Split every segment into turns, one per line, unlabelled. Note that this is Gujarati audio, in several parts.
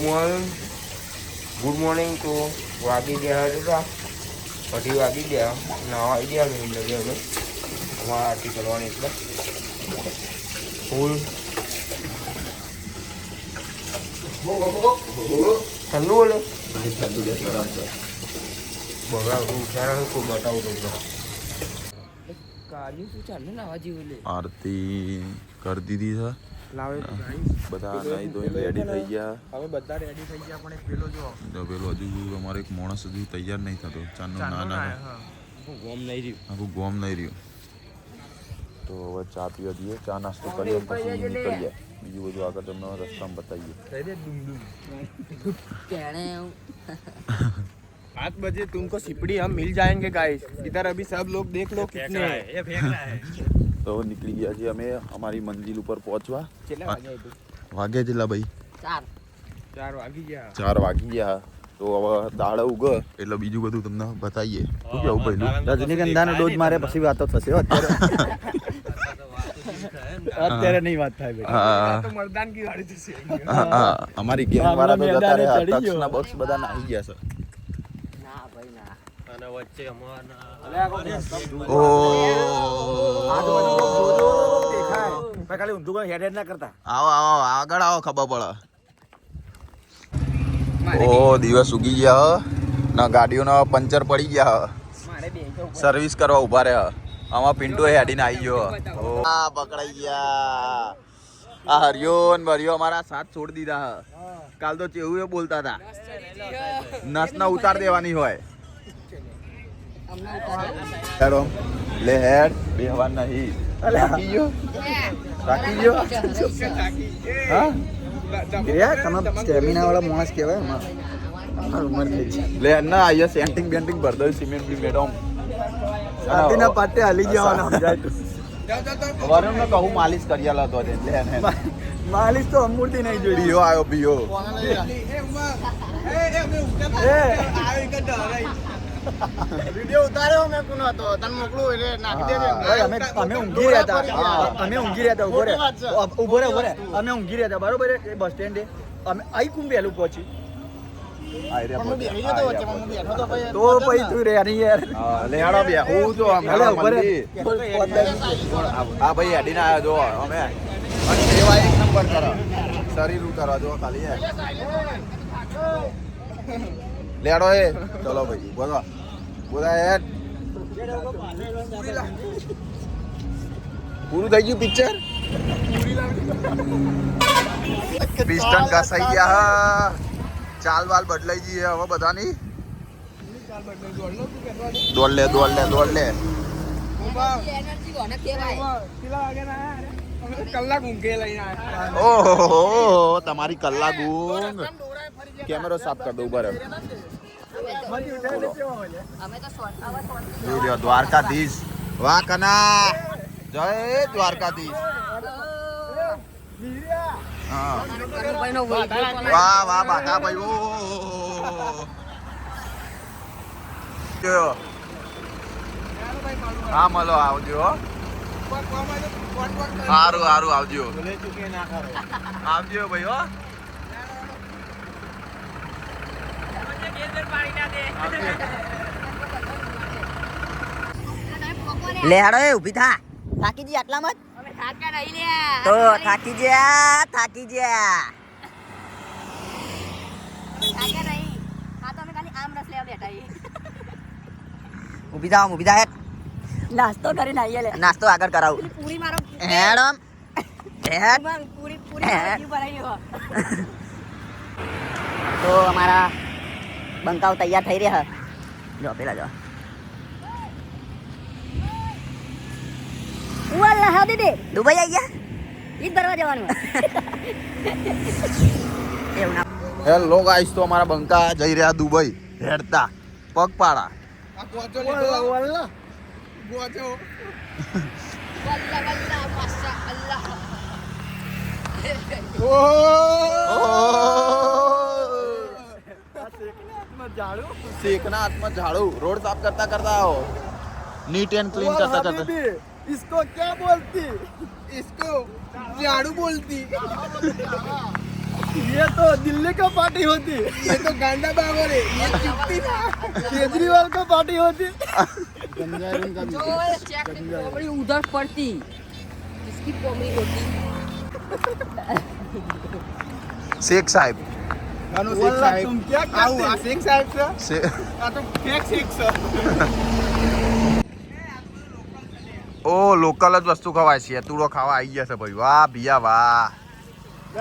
ગુડ મોર્નિંગ તો વાગી ગયા હતા, અઢી વાગી ગયા, નાવા ગયા અમે અમારે આરતી કરવાની એટલે ફૂલ ઠંડુ બોલે બગાડ કોઈ બતાવું તમને કાર્ય શું ચાલે નાવા જેવું લે
આરતી કરી દીધી છે. બધા નહીં તો રેડી થઈ ગયા.
હવે બધા રેડી થઈ ગયા, પણ પેલો જો
પેલો હજુ અમારે એક માણસ હજુ તૈયાર નહીં થતો. ચાંદનો નાના
ગોમ નહીં રહ્યું,
આખું ગોમ નહીં રહ્યું. તો હવે ચા પીવા દઈએ, ચા નાસ્તો કરીએ, પછી નીકળીએ. બીજું બધું આગળ તમને રસ્તામાં બતાવીએ.
8 बजे तुमको सिपड़ी हम मिल जाएंगे गाइस. इधर अभी सब लोग देख लो कितने हैं. ये फेंक रहा है.
તો નીકળી ગયા છીએ અમે અમારી મંજિલ ઉપર પહોંચવા.
કેટલા વાગ્યા
વાગ્યા કેટલા ભાઈ?
4 વાગી ગયા.
4 વાગી ગયા. તો હવે દાળ ઉગે એટલે બીજું બધું તમને બતાવીએ. શું કેવું ભાઈ?
રજનીગંધાનો ડોઝ મારે પછી વાતો થશે અત્યારે નહીં વાત થાય બેટા.
તો મર્દાન કી વાળી થશે.
અમારી ગેંગ વાળા તો જતા રહ્યા. ટક્સના બોક્સ બધા નાહી ગયા છે.
વચ્ચે
ખાલી ઊંધું હેડ ના કરતા.
આવો આવો આગળ આવો, ખબર પડે. ઓ દિવસ ઉગી ગયા ના, ગાડીઓનો પંચર પડી ગયા, સર્વિસ કરવા ઉભા રહ્યા. આમાં પિન્ટુ હેડીને આવી ગયો. આ પકડાઈ ગયા. આ હરિયો ને ભરિયો અમારા સાથ છોડી દીધા. કાલ તો ચેવું એ બોલતા હતા નસ ના ઉતાર દેવાની હોય. લે હેડ બે હવા નહીં રાખી ગયો હા
સ્ટેમિના વાળા માણસ કહેવાય.
લે ના આયા સેન્ટિંગ બેન્ટિંગ ભર દો, સિમેન્ટ બી મેડમ
આતીના પાટે હાલી જવાનો સમજાય તો.
વરુણ ને કહું માલિશ કરી આલો તો લે
માલિશ તો અમૂર્તિ નહીં જોઈ.
પીયો આવ્યો પીયો.
વિડિયો ઉતાર્યો મેં કોનો હતો તને મોકલું એટલે નાખી દેજે. અમે ઊંઘી રહ્યા હતા. ઉભો રે અમે ઊંઘી રહ્યા હતા બરોબર. એ બસ સ્ટેન્ડે અમે આઈ કું વહેલું પહોંચી તો પછી તું રે નહીં યાર.
લેહાડો બે હું જો આ ભાઈ હેડીને આવ્યો જો અમે. અને સેવા એક નંબર કરો, શરીર ઉતારો જો ખાલી લેડો એ. ચલો ભાઈ બોલો બોલા હેડ. પૂરું થઈ ગયું પિક્ચર. પિસ્ટન ઘસાઈ ગયા, ચાલ વાલ બદલાઈ ગઈ હવે બધાની. દોડ લે
કલાક ઊંઘે લઈને આવ્યા.
ઓહો તમારી કલાક ઊંઘ. કેમેરો સાફ કરી દઉં બરાબર. દ્વારકાધીશ વાહ કના, જય દ્વારકાધીશ. વાહ વાહ બાકા ભાઈ. ઓ હા મળો આવજો. સારું આવજો ભાઈ. હો
લે હાડો એ ઊભી થા. થાકી જી આટલામાં જ. અમે થાક્યા નહીં લે. તો થાકી ગયા. થાક્યા નહીં. હા તો અમે ખાલી આમ રસ લેવા બેઠા છીએ. ઊભી થા હેડ. નાસ્તો કરીને આવીએ લે. નાસ્તો આગળ કરાવું. પૂરી મારો હેડ પૂરી ભરાઈ ગયો. તો અમારા બંકાઓ તૈયાર થઈ રહ્યા. જો પેલા જો વાલા હા દીદી દુબઈ આવી ગયા. ઈદ ભરવા જવાનું. એવું ના.
હેલો ગાઈસ, તો અમારા બંકા જઈ રહ્યા દુબઈ હેડતા પગપાળા. શેખના હાથમાં ઝાડુ. રોડ સાફ કરતા આવો. नीट एंड क्लीन करता करता।
इसको क्या बोलती?
इसको झाड़ू बोलती।
ये तो दिल्ली का पार्टी होती, ये तो गांडा बाबर है, ये चुप्पी केजरीवाल का पार्टी होती।
बड़ी उधर पड़ती इसकी पोमरी होती।
शेख साहेब
तुम क्या शेख साहब
से
तो फेक शेख सर।
ઓ લોકલ જ વસ્તુ ખવાય છે તુડો ખાવા આવી ગયા છે ભાઈ વાહ ભિયા વાહ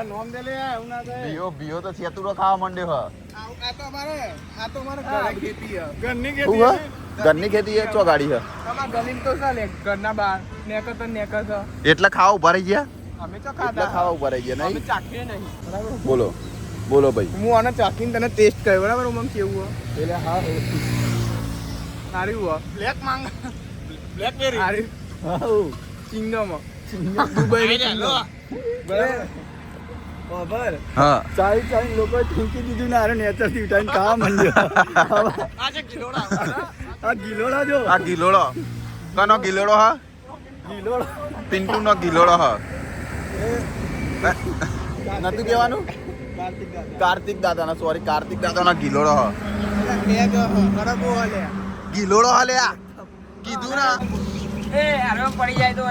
નોમ દે લે હું ના કહે
ભિયો ભિયો તો સેતુડો ખાવા માંડ્યો હ
આ તો અમારે ઘરે ખેતી છે, ઘરની
શું
ખેતી
હ ઘરની ખેતી એ ચો ગાડી હ
તમારા ગલીમ તો ચાલે, ઘરના બહાર નેકર તો નેકર છે,
એટલે ખાવા ઉભા રહી ગયા
અમે તો
એટલે
ખાધા,
ખાવા ઉભા રહી ગયા
અમે
નહીં
ચાખીએ નહીં, બરાબર?
બોલો બોલો ભાઈ
હું આને ચાખીને તને ટેસ્ટ કર્યો, બરાબર? હું કેવું હો એટલે હા સારું હો બ્લેક માંગ બ્લેકબેરી સારું હા ચિંગમ દુબઈ નો બરાબર
હા
ચાઈ લોકો ઠીકી દીધું ને આરે નેચર થી ઉઠાઈને કામ માંડ્યો આજે ગિલોડા આ ગિલોડા જો
આ ગિલોડો કનો ગિલોડો હ
ગિલોડા
પિન્ટુ નો ગિલોડો હ નતું કહેવાનું કાર્તિક દાદાના સોરી કાર્તિક દાદાના ગિલોડો હ ગિલોડો હાલે આ કીધું ના
पड़ी जाए तो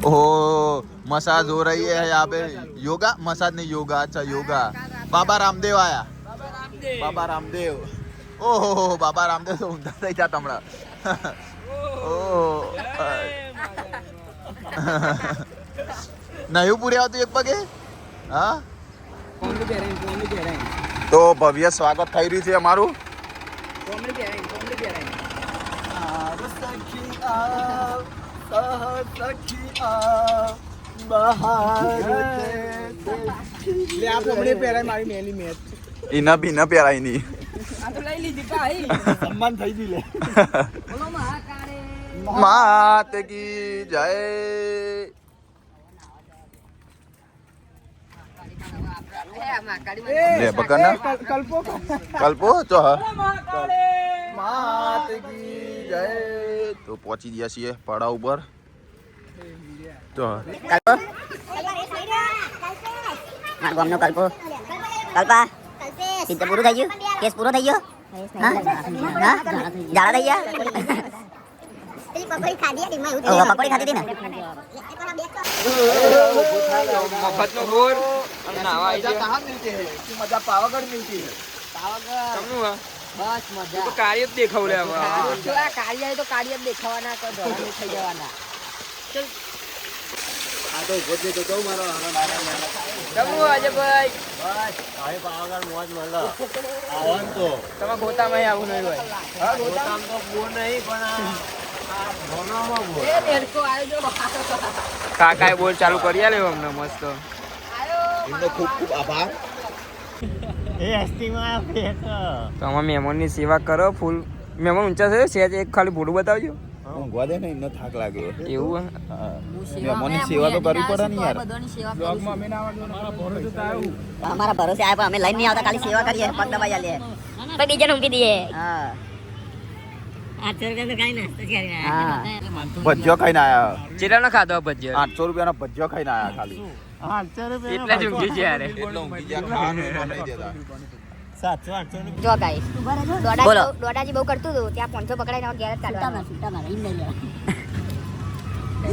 ओह मसाज हो रही है यहाँ पे योगा मसाज नहीं योगा अच्छा योगा बाबा रामदेव आया बाबा रामदेव ओहो बाबा रामदेव तो ઊંધા થઈ જા તમડા ઓહ નહીં પૂરે આવતું એક પગે હા તો ભવ્ય સ્વાગત થઈ રહ્યું છે અમારું ઇના બી ના પહેરાય નહીં
સન્માન થઈ ગયું લે
માત કી જય લે બકના
કલ્પો
કલ્પો ચો માત કી જય તો પહોંચી ગયા છીએ પાડા ઉપર તો
મારું ગામનો કલ્પો કલ્પા સિદ્ધ પૂરું થઈ ગયું કેસ પૂરો થઈ ગયો હા જાડા થઈ ગયા પકોડી ખાધી હતી ને
મફતનો બોર અને નાવા આવી ગયા.
कहाँ मिलते हैं मजा पावागढ़ मिलती है
કેમનું હા?
બસ મજા
તો કાર્ય જ દેખાવ લે હવે.
કાર્ય તો કાર્ય દેખાવાના તો ધોરણ થઈ જવાના
આ તો ગોજે તો કહું મારો
કેમનું આજે ભાઈ?
ભાઈ પાવાગઢ મોજ મળો આવન તો
તમારા ગોતામાં આવું નહીં હોય.
હા ગોતામ તો બોર નહીં પણ આ ભોનામાં બોર
એ મેરકો આવ્યો જો
કાકાએ બોલ ચાલુ કરી આલ્યો અમને મસ્ત.
એમનો ખૂબ ખૂબ આભાર
એ એસ્ટીમાં ફેક
તમે મહેમાનની સેવા કરો ફૂલ. મહેમાન ઊંચા છે સેજ એક ખાલી ભૂડું બતાવજો.
ઊંઘવા દે ને એમને થાક લાગે
એવું હે?
મહેમાનની સેવા તો કરવી પડે ને યાર
બ્લોગમાં અમે ના આવડે મારા ભરોસે તો આવ્યું
અમારા ભરોસે આયા પણ અમે લઈને નહીં આવતા ખાલી સેવા કરીએ પગ દબાઈ આલીએ પછી બીજાને ઊંઘી દઈએ હા 800 રૂપિયા તો કાઈ નાસ્તો કરી હા
ભજીયો ખાઈને આયા
ચેટલાનો ખાધો ભજીયા?
800 રૂપિયાનો ભજીયો ખાઈને આયા ખાલી
એટલા જ ઊંઘી છે યાર.
એટલો ઊંઘી ગયા ખાવાનું નહીં દેતા
700-800
જો ગાઈસ દોડાજી બહુ કરતું હતું ત્યાં 500 પકડાઈને ઘેર જ કાઢવાનો છૂટા મારે લઈ લે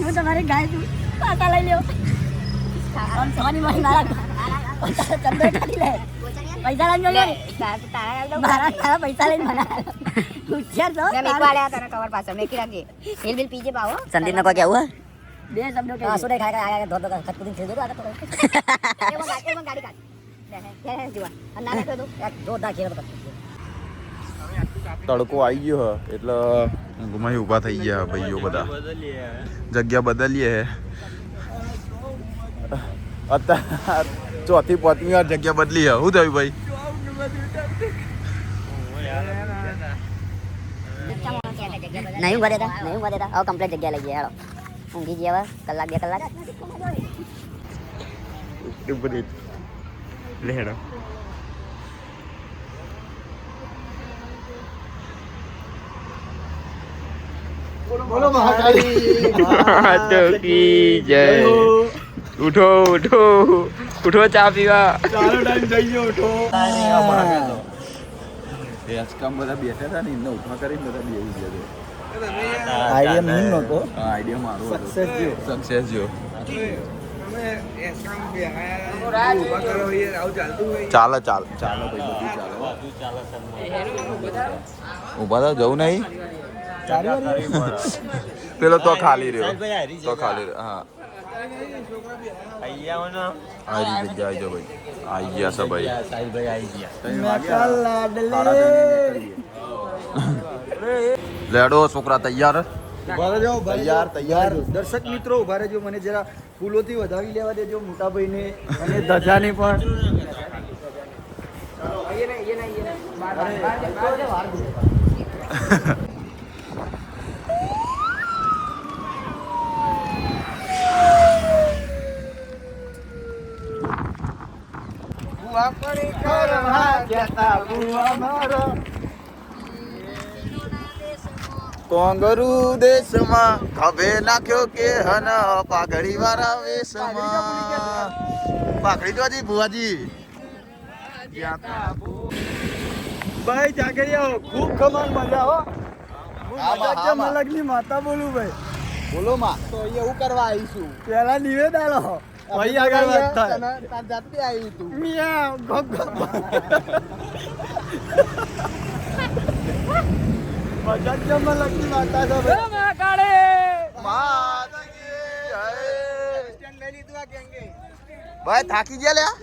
હું તમારે ગાય પાટા લઈ લ્યો આમ સવાની મારી મારા ચંદ્ર કાઢી લે પૈસા લઈને લે તારા પૈસા લઈને મને પૂછ્યા તો મેં મેકવાડ્યા તને કવર પાછળ મેકી રાખજે હિલ બિલ પીજે પાવો સંદીપ ને કોઈ કેવું બે શબ્દો કે આસુડે ખાય આયા ધોર ધોર ખતકુદી છેડો આ તો એમાં ગાડી કાઢ
તડકો આવી ગયો હ એટલે ઊંઘમાં ઊભા થઈ ગયા ભાઈઓ બધા જગ્યા બદલીએ હે અત્યારે ચોથી પાંચમી વાર જગ્યા બદલી હે શું થયું ભાઈ
નહીં ઉભા દેતા હવે કમ્પ્લીટ જગ્યા લઈ ગયા હેડો ઊંઘી ગયા કલાક 2 કલાક
લેડો
બોલો મહાકાળી
માતા કી જય. ઉઠો ઉઠો ઉઠો ચા પીવા.
ચાલો ટાઈમ થઈ ગયો ઉઠો
એ આજકામ બધા બેઠા હતા ને એમને ઉભા કરીને બધા બેસી ગયા
આઈડિયા મીન નતો
આઈડિયા મારો સક્સેસ જો ચાલો ચાલો ચાલો ભાઈ બધું ચાલો ઉભા તો જવું નહીં પેલો તો ખાલી રહ્યો હા આઈ જગ્યા આવી જાઓ ભાઈ આઈ ગયા છે ભાઈ લેડો છોકરા તૈયાર
તૈયાર દર્શક મિત્રો ઉભા રહેજો મને જરા ફૂલોથી વધાવી લેવા દેજો મોટા ભાઈને અને ધજાને પણ
કોંગરુ દેશમાં ખભે નાખ્યો કે હન પાઘડી વાળા વેશમાં પાઘડી તો હજી ભુવાજી
ભાઈ જાગરિયા ખૂબ કમાલ મજા હો મલકની માતા બોલું ભાઈ
બોલો માં
તો એવું કરવા આવીશું પેલા નિવેદ આલો ભાઈ આગળ વાત થાય તાર જાતે આવી તું મિયા ગપ ગપ મજા જ મલકની માતા છે ભાઈ મહાકાળે
ભાઈ થાકી ગયા લ્યા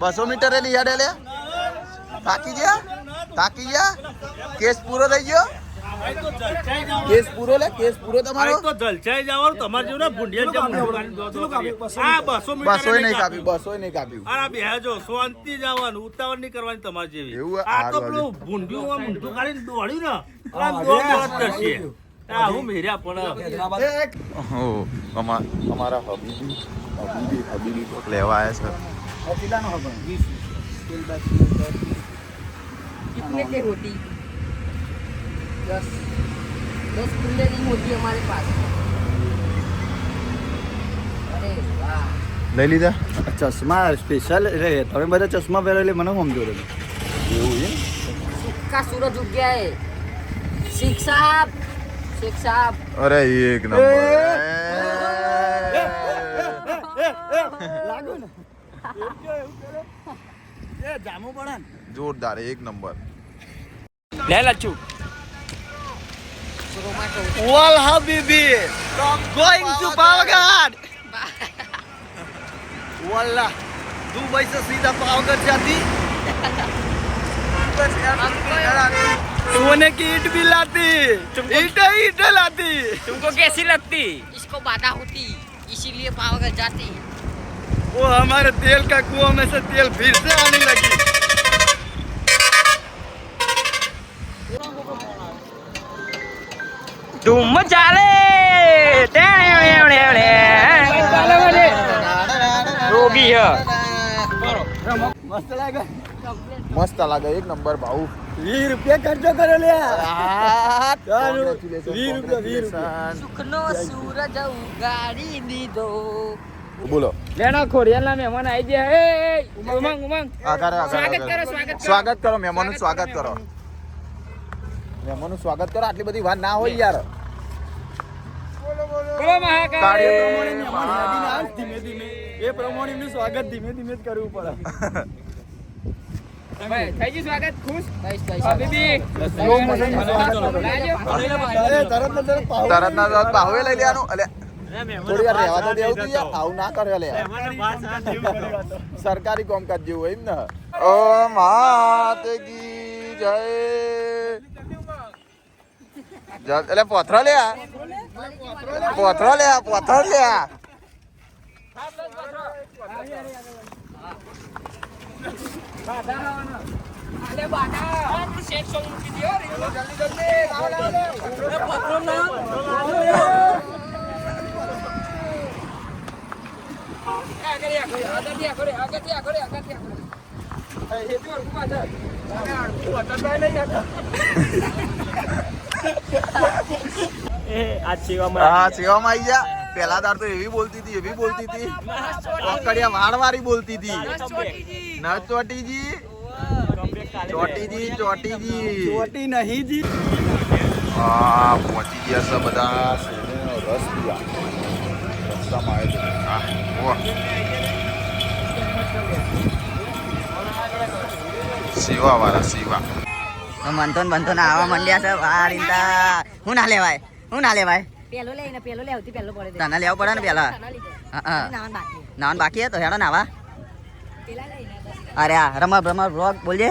200 મીટર ની યાડે લે થાકી ગયા કેસ પૂરો થઈ ગયો કેસ પૂરો તમારો
તો જલચાઈ જવાનું તમારે જેવું ને ભૂંડિયા
નહીં કાપ્યું
અરે બેહજો શાંતિ જવાનું ઉતાવળ નહીં કરવાની તમારે જેવી
એવું
આ તો પેલું ભૂંડિયું મૂંઢું કાઢીને દોડ્યું ને આમ દોડ કરશે હું મેર્યા પણ
અમારા હબીબી લેવા આવ્યા
कितने की होती 10 खुले नहीं होती हमारे पास अरे वाह
લઈ લીધા
ચશ્મા સ્પેશિયલ રે તમે બધા ચશ્મા પહેરો એટલે મને સમજો રે
એવું
का सूरज उग गया है शेख साहब
અરે એક નંબર
લાગો ને એ જામો પડે
જોરદાર એક નંબર
લે લચ્છુ
વલ હાબીબી ગોઈંગ ટુ પાવાગઢ वल्ला दुबई से सीधा पावगढ़ जाती सोने की ईट भी लाती ईट लाती
तुमको कैसी लगती?
इसको बाधा होती इसीलिए पावागढ़ जाती
वो हमारे तेल का कुआं में से तेल फिर से आने लगी
धूम चाले रोगी है
मस्त लागे
મસ્ત લાગે એક નંબર ભાવ
20 રૂપિયા ખર્ચો કર્યો લે
Congratulations,
20
congratulations.
સુખનો સૂરજ ઉગાડી દીધો
બોલો
લેના ખોડિયાલના મહેમાન આવી ગયા હે ઉમંગ
સ્વાગત કરો મહેમાનનું સ્વાગત કરો આટલી બધી વાત ના હોય યાર
બોલો મહાકાળ
ધીમે ધીમે એ પ્રમાણે એમનું સ્વાગત ધીમે ધીમે જ કરવું પડે
ભાઈ થઈ ગયું સ્વાગત ખુશ
બસ
હબીબી
સ્લો મોશન તરત ના
પાવે લઈ લેવાનું અલે થોડી વાર રહેવા તો દેવું તું યાર આવું ના કરે લે સરકારી કામકાજ જેવું હોય એમ ને ઓ માત કી જય એટલે પોથરો લે
અલે બાટા શેક સોંગ મૂકી દિયો જલ્દી પત્રો ના
સેવામાં આવી ગયા પેલા દાર તો એવી બોલતી હતી ઓકડિયા વાળવાળી બોલતી હતી ન ચોટીજી
ચોટી નહીં જી
હા પહોંચી ગયા છે બધા શેરડીનો રસ પીવા રસ્તામાં આવ્યો સેવા વાળા સેવા
મંથન આવવા માંડ્યા છે વારીંતા હું ના લેવાય પેલો લે ને પેલો લે આવતી પેલો પડે તને લેવું પડે ને પેલા હા નાન બાકી હે તો હેડો નાવા અરે આ રમા વ્લોગ બોલજે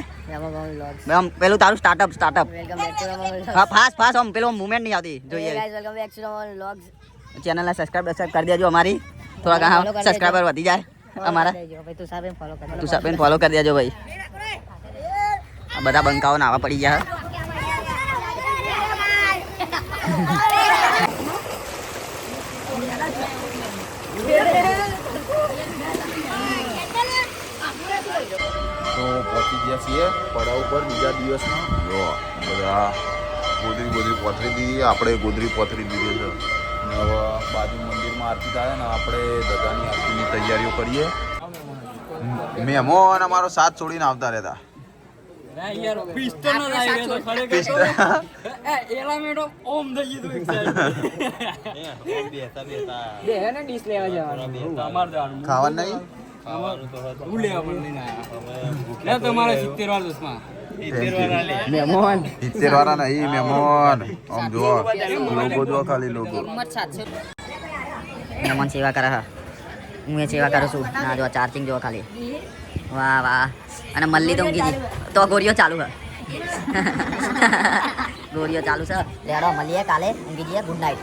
પેલું તારું સ્ટાર્ટઅપ હા ફાસ્ટ આમ પેલો મુવમેન્ટ નહીં આવતી જોઈએ ચેનલને સબસ્ક્રાઇબ કરી દેજો અમારી થોડા ઘણા સબસ્ક્રાઇબર વધી જાય અમારા તુષાબેન ફોલો કરી દેજો ભાઈ આ બધા બંકાઓ નાવા પડી ગયા
તો પહોંચી ગયા છીએ પડાવ ઉપર બીજા દિવસમાં જો બધા ગોદરી પોથરી દીધી આપણે ગોદરી પોથરી દીધી છે અને હવે બાજુ મંદિરમાં આરતી થાય ને આપણે દગાની આરતીની તૈયારીઓ કરીએ મહેમાન અમારો સાથ છોડીને આવતા રહેતા ખાવાનું નહીં મહેમાન 70 વાળા નહીં મહેમાન આમ જો લોગો જો ખાલી લોગો
મહેમાન સેવા કરે હું એ સેવા કરું છું ના જો ચાર્જિંગ જો ખાલી વાહ અને મલ્લી તો ઊંઘી તો ગોરીઓ ચાલુ છે લેડો મળીએ કાલે ઊંઘી જઈએ ગુડ નાઇટ